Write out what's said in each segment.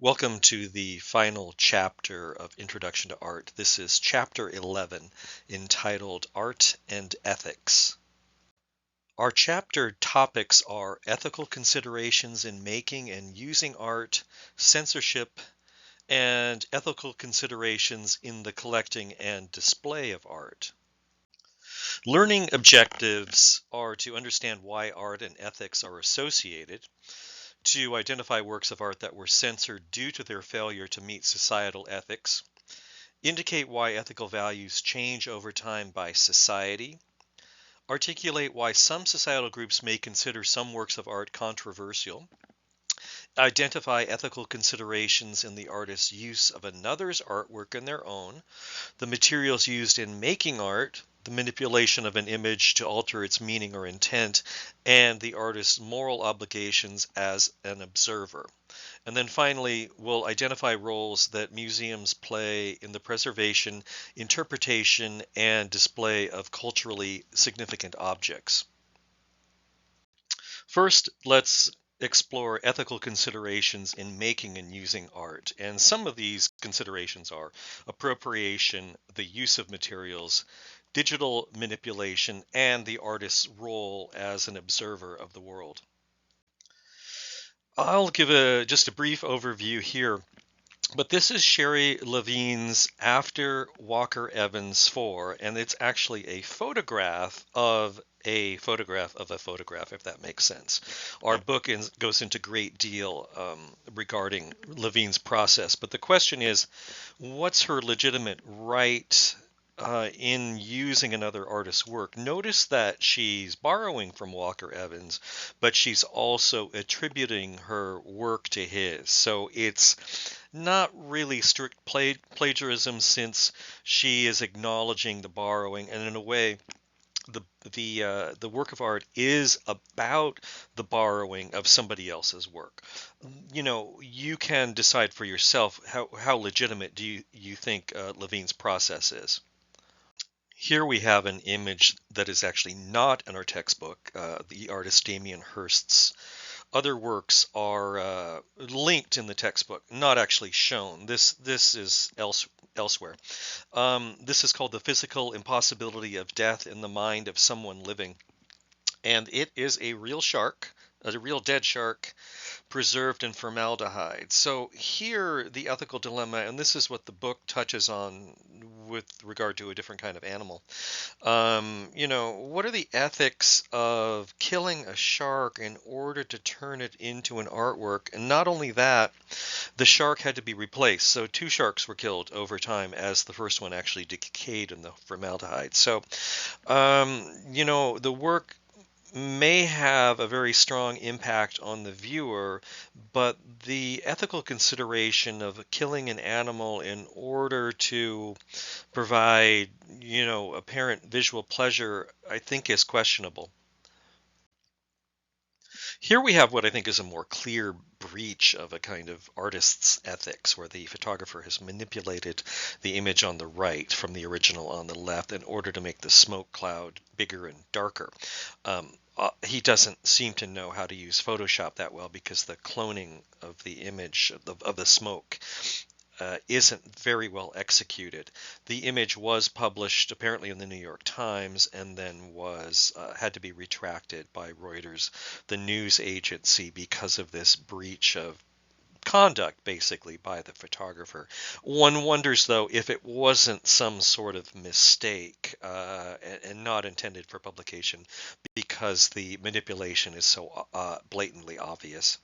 Welcome to the final chapter of Introduction to Art. This is chapter 11, entitled Art and Ethics. Our chapter topics are ethical considerations in making and using art, censorship, and ethical considerations in the collecting and display of art. Learning objectives are to understand why art and ethics are associated, to identify works of art that were censored due to their failure to meet societal ethics, indicate why ethical values change over time by society, articulate why some societal groups may consider some works of art controversial, identify ethical considerations in the artist's use of another's artwork in their own, the materials used in making art, the manipulation of an image to alter its meaning or intent, and the artist's moral obligations as an observer. And then finally, we'll identify roles that museums play in the preservation, interpretation, and display of culturally significant objects. First, let's explore ethical considerations in making and using art. And some of these considerations are appropriation, the use of materials, digital manipulation, and the artist's role as an observer of the world. I'll give just a brief overview here, but this is Sherry Levine's After Walker Evans 4, and it's actually a photograph of a photograph of a photograph, if that makes sense. Our book goes into great deal regarding Levine's process, but the question is, what's her legitimate right in using another artist's work? Notice that she's borrowing from Walker Evans, but she's also attributing her work to his. So it's not really strict plagiarism, since she is acknowledging the borrowing, and in a way, the work of art is about the borrowing of somebody else's work. You can decide for yourself how legitimate do you think Levine's process is. Here we have an image that is actually not in our textbook. The artist Damien Hirst's other works are linked in the textbook, not actually shown. This is elsewhere. This is called The Physical Impossibility of Death in the Mind of Someone Living, and it is a real shark, a real dead shark, preserved in formaldehyde. So here, the ethical dilemma, and this is what the book touches on with regard to a different kind of animal. What are the ethics of killing a shark in order to turn it into an artwork? And not only that, the shark had to be replaced. So two sharks were killed over time as the first one actually decayed in the formaldehyde. So, the work may have a very strong impact on the viewer, but the ethical consideration of killing an animal in order to provide, apparent visual pleasure, I think is questionable. Here we have what I think is a more clear breach of a kind of artist's ethics, where the photographer has manipulated the image on the right from the original on the left in order to make the smoke cloud bigger and darker. He doesn't seem to know how to use Photoshop that well, because the cloning of the image of the smoke isn't very well executed. The image was published apparently in the New York Times, and then was had to be retracted by Reuters, the news agency, because of this breach of conduct, basically, by the photographer. One wonders, though, if it wasn't some sort of mistake and not intended for publication, because the manipulation is so blatantly obvious.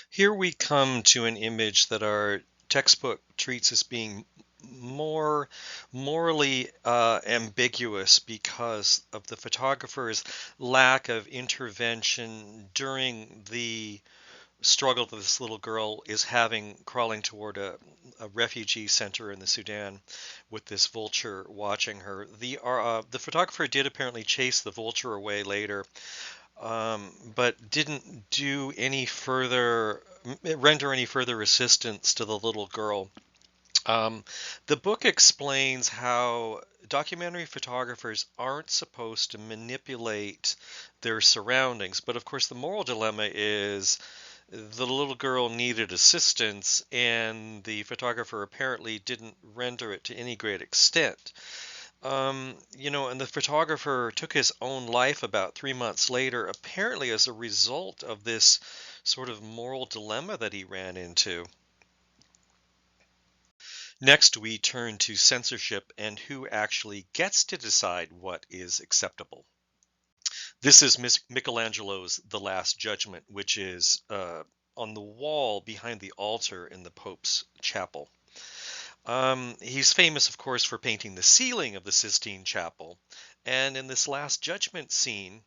Here we come to an image that our textbook treats as being more morally ambiguous because of the photographer's lack of intervention during the struggle that this little girl is having, crawling toward a refugee center in the Sudan with this vulture watching her. The photographer did apparently chase the vulture away later, but didn't do any further render any further assistance to the little girl. Um, the book explains how documentary photographers aren't supposed to manipulate their surroundings, but of course the moral dilemma is The little girl needed assistance, and the photographer apparently didn't render it to any great extent. And the photographer took his own life about 3 months later, apparently as a result of this sort of moral dilemma that he ran into. Next, we turn to censorship and who actually gets to decide what is acceptable. This is Michelangelo's The Last Judgment, which is on the wall behind the altar in the Pope's chapel. He's famous, of course, for painting the ceiling of the Sistine Chapel. And in this Last Judgment scene,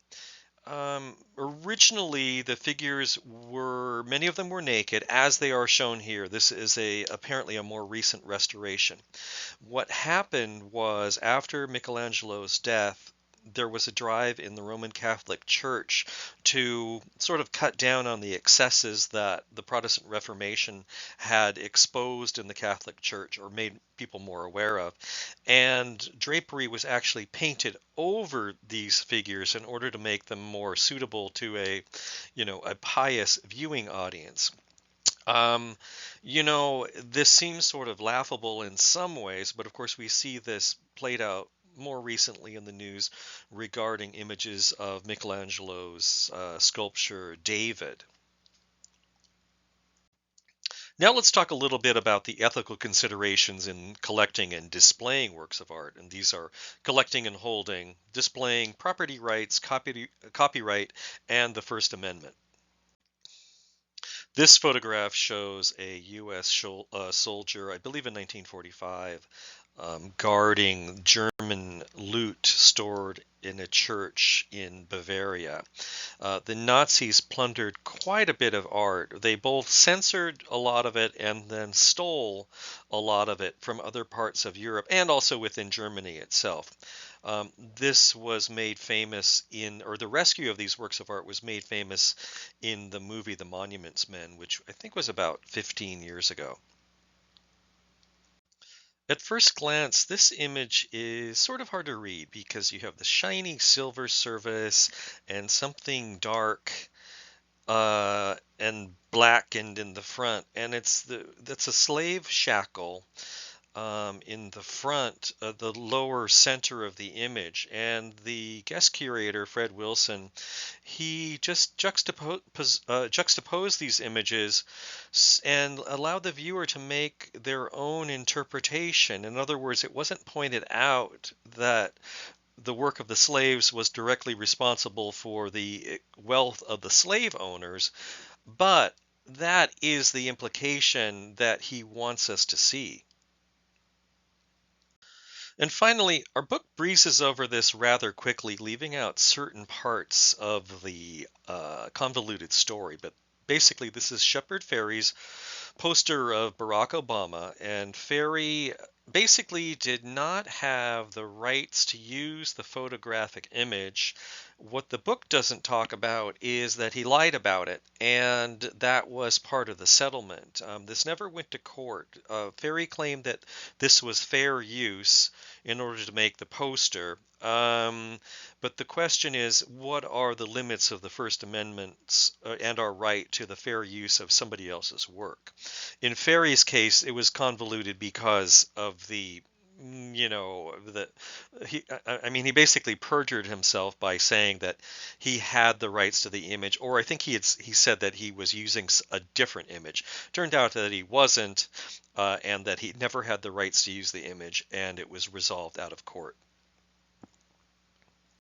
originally the figures many of them were naked, as they are shown here. This is apparently a more recent restoration. What happened was, after Michelangelo's death, there was a drive in the Roman Catholic Church to sort of cut down on the excesses that the Protestant Reformation had exposed in the Catholic Church, or made people more aware of. And drapery was actually painted over these figures in order to make them more suitable to a pious viewing audience. Um, this seems sort of laughable in some ways, but of course we see this played out more recently in the news regarding images of Michelangelo's sculpture David. Now let's talk a little bit about the ethical considerations in collecting and displaying works of art. And these are collecting and holding, displaying, property rights, copyright, and the First Amendment. This photograph shows a U.S. soldier, I believe in 1945, guarding German loot stored in a church in Bavaria. The Nazis plundered quite a bit of art. They both censored a lot of it and then stole a lot of it from other parts of Europe and also within Germany itself. This was made famous or the rescue of these works of art was made famous in the movie The Monuments Men, which I think was about 15 years ago. At first glance, this image is sort of hard to read because you have the shiny silver service and something dark and blackened in the front, and that's a slave shackle in the front, the lower center of the image. And the guest curator, Fred Wilson, he just juxtaposed these images and allowed the viewer to make their own interpretation. In other words, it wasn't pointed out that the work of the slaves was directly responsible for the wealth of the slave owners, but that is the implication that he wants us to see. And finally, our book breezes over this rather quickly, leaving out certain parts of the convoluted story. But basically, this is Shepard Fairey's poster of Barack Obama, and Fairey basically did not have the rights to use the photographic image. What the book doesn't talk about is that he lied about it, and that was part of the settlement. This never went to court. Fairey claimed that this was fair use in order to make the poster. But the question is, what are the limits of the First Amendment and our right to the fair use of somebody else's work? In Fairey's case, it was convoluted because of he basically perjured himself by saying that he had the rights to the image, or I think he said that he was using a different image. Turned out that he wasn't, and that he never had the rights to use the image, and it was resolved out of court.